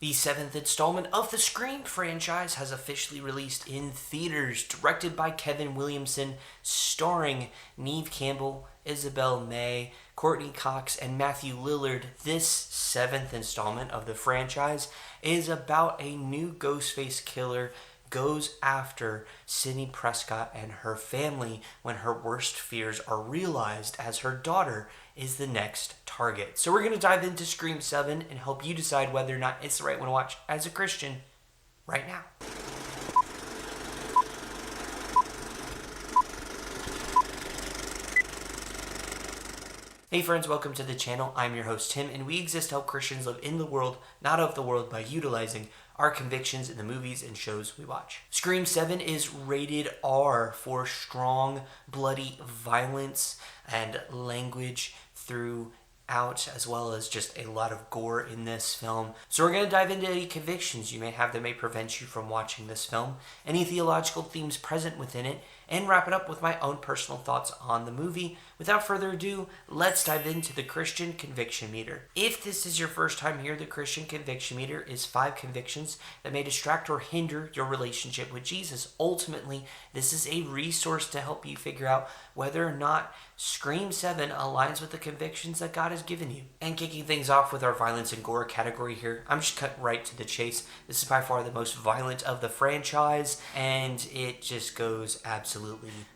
The seventh installment of the Scream franchise has officially released in theaters, directed by Kevin Williamson, starring Neve Campbell, Isabel May, Courtney Cox, and Matthew Lillard. This seventh installment of the franchise is about a new Ghostface killer goes after Sidney Prescott and her family when her worst fears are realized as her daughter is the next target. So we're going to dive into Scream 7 and help you decide whether or not it's the right one to watch as a Christian right now. Hey friends, welcome to the channel. I'm your host Tim, and we exist to help Christians live in the world, not of the world, by utilizing our convictions in the movies and shows we watch. Scream 7 is rated R for strong, bloody violence and language throughout, as well as just a lot of gore in this film. So we're going to dive into any convictions you may have that may prevent you from watching this film, any theological themes present within it, and wrap it up with my own personal thoughts on the movie. Without further ado, let's dive into the Christian Conviction Meter. If this is your first time here, the Christian Conviction Meter is 5 convictions that may distract or hinder your relationship with Jesus. Ultimately, this is a resource to help you figure out whether or not Scream 7 aligns with the convictions that God has given you. And kicking things off with our violence and gore category here, I'm just cut right to the chase. This is by far the most violent of the franchise, and it just goes absolutely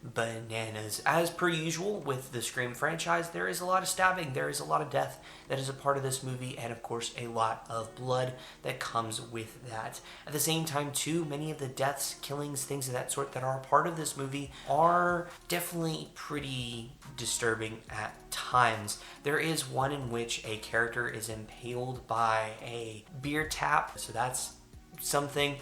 bananas. As per usual with the Scream franchise, there is a lot of stabbing, there is a lot of death that is a part of this movie, and of course a lot of blood that comes with that. At the same time too, many of the deaths, killings, things of that sort that are a part of this movie are definitely pretty disturbing at times. There is one in which a character is impaled by a beer tap, so that's something.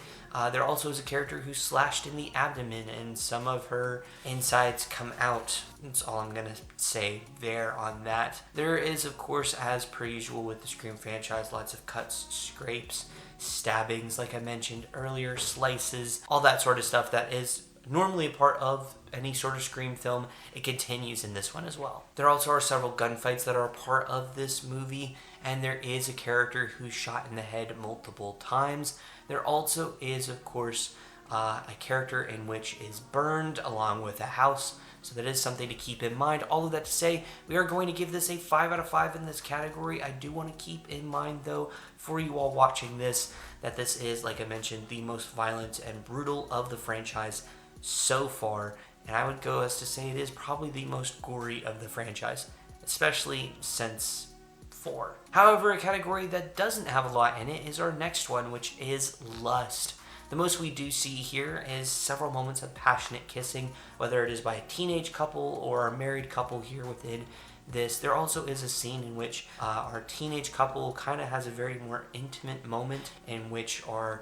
There also is a character who's slashed in the abdomen and some of her insides come out. That's all I'm going to say there on that. There is, of course, as per usual with the Scream franchise, lots of cuts, scrapes, stabbings, like I mentioned earlier, slices, all that sort of stuff that is normally a part of any sort of Scream film. It continues in this one as well. There also are several gunfights that are a part of this movie, and there is a character who's shot in the head multiple times. There also is, of course, a character in which is burned along with a house, so that is something to keep in mind. All of that to say, we are going to give this a 5 out of 5 in this category. I do want to keep in mind, though, for you all watching this, that this is, like I mentioned, the most violent and brutal of the franchise so far, and I would go as to say it is probably the most gory of the franchise, especially since 4. However, a category that doesn't have a lot in it is our next one, which is lust. The most we do see here is several moments of passionate kissing, whether it is by a teenage couple or a married couple here within this. There also is a scene in which our teenage couple kind of has a very more intimate moment in which our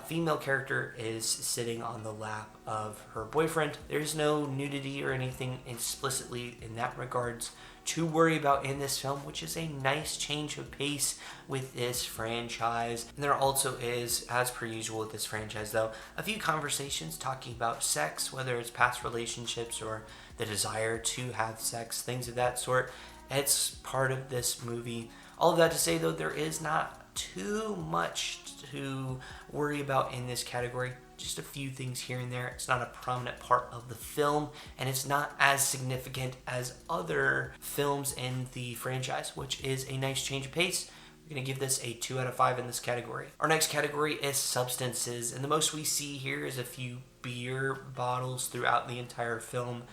female character is sitting on the lap of her boyfriend. There's no nudity or anything explicitly in that regards to worry about in this film, which is a nice change of pace with this franchise. And there also is, as per usual with this franchise though, a few conversations talking about sex, whether it's past relationships or the desire to have sex, things of that sort. It's part of this movie. All of that to say though, there is not too much to worry about in this category. Just a few things here and there. It's not a prominent part of the film, and it's not as significant as other films in the franchise, which is a nice change of pace. We're going to give this a 2 out of 5 in this category. Our next category is substances, and the most we see here is a few beer bottles throughout the entire film.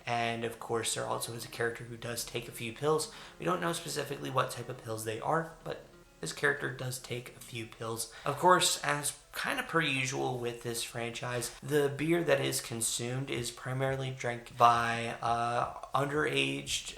And of course, there also is a character who does take a few pills. We don't know specifically what type of pills they are, but this character does take a few pills. Of course, as kind of per usual with this franchise, the beer that is consumed is primarily drank by underage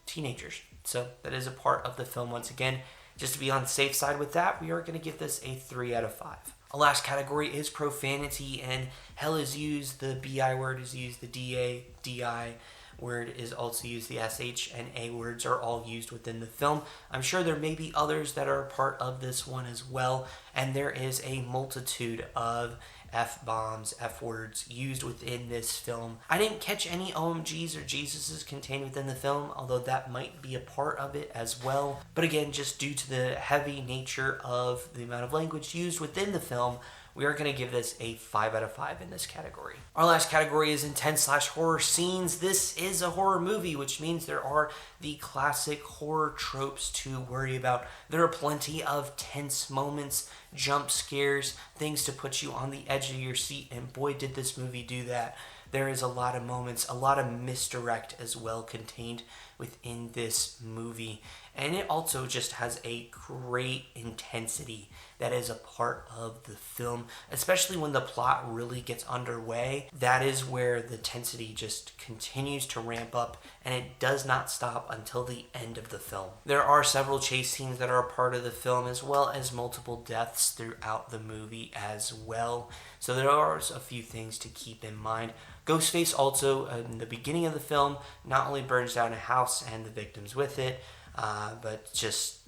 teenagers. So that is a part of the film once again. Just to be on the safe side with that, we are going to give this a 3 out of 5. Our last category is profanity, and hell is used, the BI word is used, the DA, DI word is also used, the SH and A words are all used within the film. I'm sure there may be others that are a part of this one as well, and there is a multitude of F-bombs, F-words used within this film. I didn't catch any OMGs or Jesuses contained within the film, although that might be a part of it as well. But again, just due to the heavy nature of the amount of language used within the film, we are going to give this a 5 out of 5 in this category. Our last category is intense/horror scenes. This is a horror movie, which means there are the classic horror tropes to worry about. There are plenty of tense moments, jump scares, things to put you on the edge of your seat, and boy did this movie do that. There is a lot of moments, a lot of misdirect as well contained within this movie. And it also just has a great intensity that is a part of the film, especially when the plot really gets underway. That is where the intensity just continues to ramp up, and it does not stop until the end of the film. There are several chase scenes that are a part of the film, as well as multiple deaths throughout the movie as well. So there are a few things to keep in mind. Ghostface also, in the beginning of the film, not only burns down a house and the victims with it, but just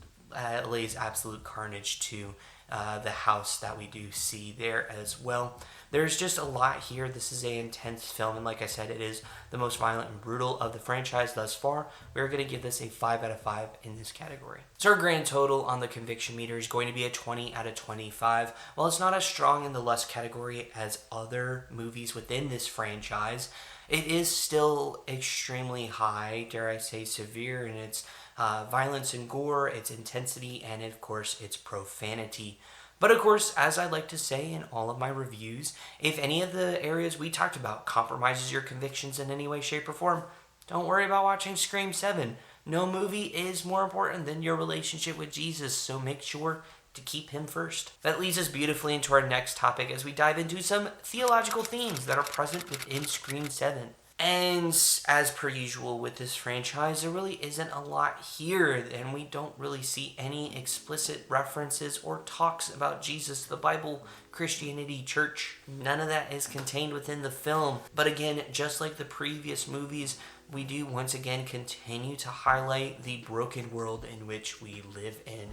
lays absolute carnage to the house that we do see there as well. There's just a lot here. This is an intense film, and like I said, it is the most violent and brutal of the franchise thus far. We're going to give this a 5 out of 5 in this category. So our grand total on the conviction meter is going to be a 20 out of 25. While it's not as strong in the less category as other movies within this franchise, it is still extremely high, dare I say severe, in its violence and gore, its intensity, and of course its profanity. But of course, as I like to say in all of my reviews, if any of the areas we talked about compromises your convictions in any way, shape, or form, don't worry about watching Scream 7. No movie is more important than your relationship with Jesus, so make sure to keep him first. That leads us beautifully into our next topic as we dive into some theological themes that are present within Scream 7. And as per usual with this franchise, there really isn't a lot here, and we don't really see any explicit references or talks about Jesus, the Bible, Christianity, church. None of that is contained within the film. But again, just like the previous movies, we do once again continue to highlight the broken world in which we live in.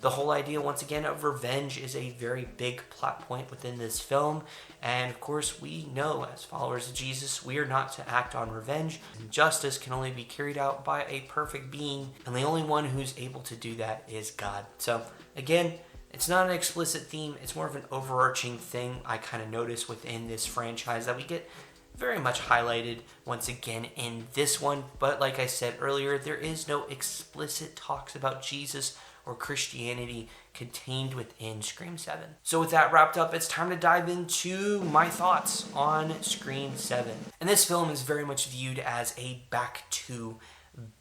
The whole idea, once again, of revenge is a very big plot point within this film. And of course, we know as followers of Jesus, we are not to act on revenge. And justice can only be carried out by a perfect being. And the only one who's able to do that is God. So again, it's not an explicit theme. It's more of an overarching thing I kind of notice within this franchise that we get very much highlighted once again in this one. But like I said earlier, there is no explicit talks about Jesus or Christianity contained within Scream 7. So with that wrapped up, it's time to dive into my thoughts on Scream 7. And this film is very much viewed as a back to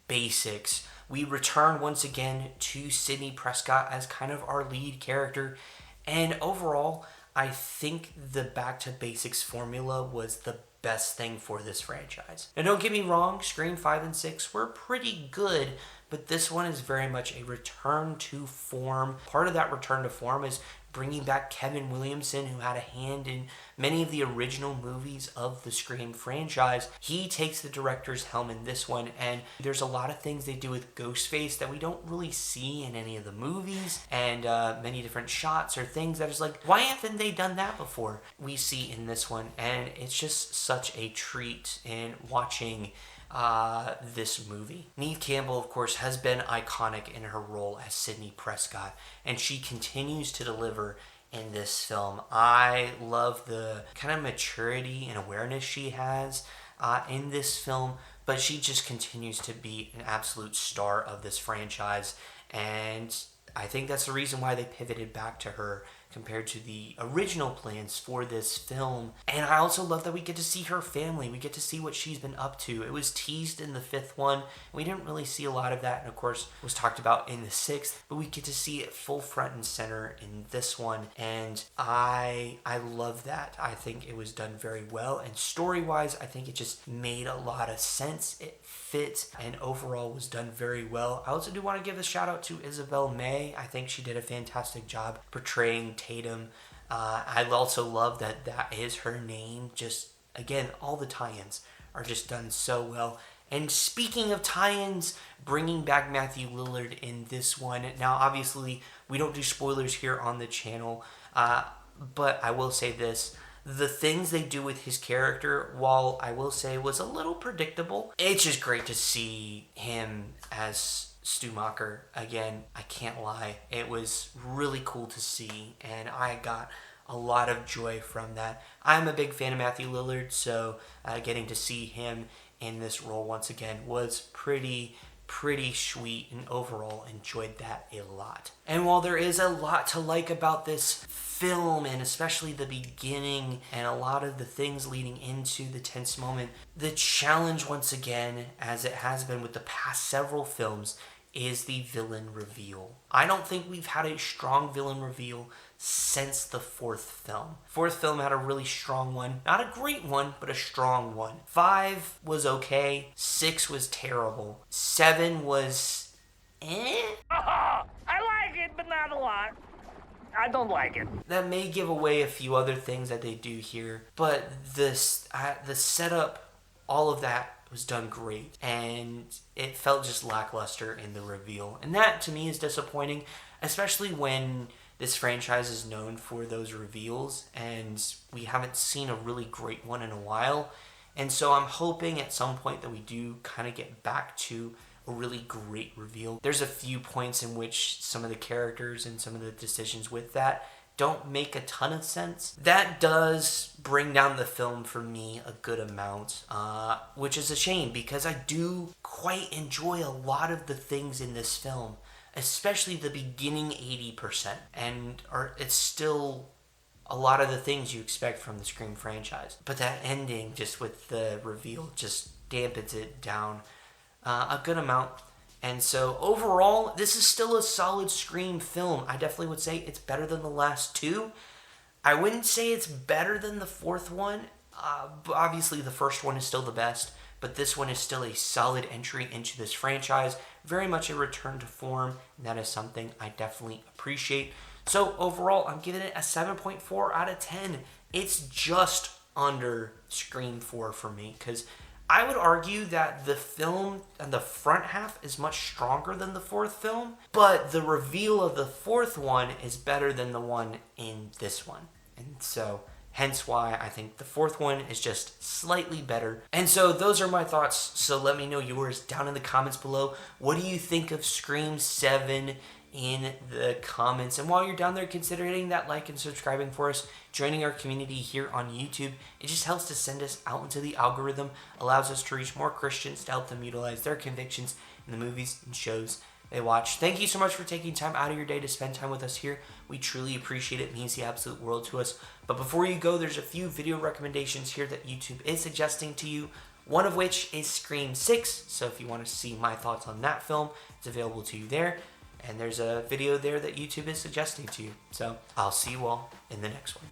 basics. We return once again to Sidney Prescott as kind of our lead character. And overall, I think the back to basics formula was the best thing for this franchise. Now don't get me wrong, Scream 5 and 6 were pretty good, but this one is very much a return to form. Part of that return to form is bringing back Kevin Williamson, who had a hand in many of the original movies of the Scream franchise. He takes the director's helm in this one, and there's a lot of things they do with Ghostface that we don't really see in any of the movies, and many different shots or things that is like, why haven't they done that before? We see in this one, and it's just such a treat in watching this movie. Neve Campbell, of course, has been iconic in her role as Sidney Prescott, and she continues to deliver in this film. I love the kind of maturity and awareness she has in this film, but she just continues to be an absolute star of this franchise, and I think that's the reason why they pivoted back to her compared to the original plans for this film. And I also love that we get to see her family. We get to see what she's been up to. It was teased in the 5th one. We didn't really see a lot of that, and of course was talked about in the 6th, but we get to see it full front and center in this one, and I love that. I think it was done very well, and story-wise, I think it just made a lot of sense. It fit, and overall was done very well. I also do want to give a shout out to Isabel May. I think she did a fantastic job portraying Tatum. I also love that that is her name. Just, again, all the tie-ins are just done so well. And speaking of tie-ins, bringing back Matthew Lillard in this one. Now, obviously, we don't do spoilers here on the channel, but I will say this. The things they do with his character, while I will say was a little predictable, it's just great to see him as Stumacher again. I can't lie. It was really cool to see, and I got a lot of joy from that. I'm a big fan of Matthew Lillard, so getting to see him in this role once again was pretty sweet, and overall enjoyed that a lot. And while there is a lot to like about this film, and especially the beginning and a lot of the things leading into the tense moment, the challenge once again, as it has been with the past several films, is the villain reveal. I don't think we've had a strong villain reveal since the fourth film. Fourth film had a really strong one. Not a great one, but a strong one. 5 was okay. 6 was terrible. 7 was I like it, but not a lot. I don't like it. That may give away a few other things that they do here, but the setup, all of that was done great, and it felt just lackluster in the reveal. And that, to me, is disappointing, especially when this franchise is known for those reveals, and we haven't seen a really great one in a while. And so I'm hoping at some point that we do kind of get back to a really great reveal. There's a few points in which some of the characters and some of the decisions with that don't make a ton of sense. That does bring down the film for me a good amount, which is a shame, because I do quite enjoy a lot of the things in this film, especially the beginning 80%, and it's still a lot of the things you expect from the Scream franchise. But that ending, just with the reveal, just dampens it down a good amount. And so overall, this is still a solid Scream film. I definitely would say it's better than the last 2. I wouldn't say it's better than the fourth one. Obviously, the first one is still the best, but this one is still a solid entry into this franchise. Very much a return to form, and that is something I definitely appreciate. So overall, I'm giving it a 7.4 out of 10. It's just under Scream 4 for me, because I would argue that the film and the front half is much stronger than the fourth film, but the reveal of the fourth one is better than the one in this one. And so hence why I think the fourth one is just slightly better. And so those are my thoughts. So let me know yours down in the comments below. What do you think of Scream 7 in the comments? And while you're down there, consider hitting that like and subscribing for us, joining our community here on YouTube. It just helps to send us out into the algorithm, allows us to reach more Christians to help them utilize their convictions in the movies and shows they watch. Thank you so much for taking time out of your day to spend time with us here. We truly appreciate it. It means the absolute world to us. But before you go, there's a few video recommendations here that YouTube is suggesting to you, one of which is Scream 6. So if you want to see my thoughts on that film, it's available to you there. And there's a video there that YouTube is suggesting to you. So I'll see you all in the next one.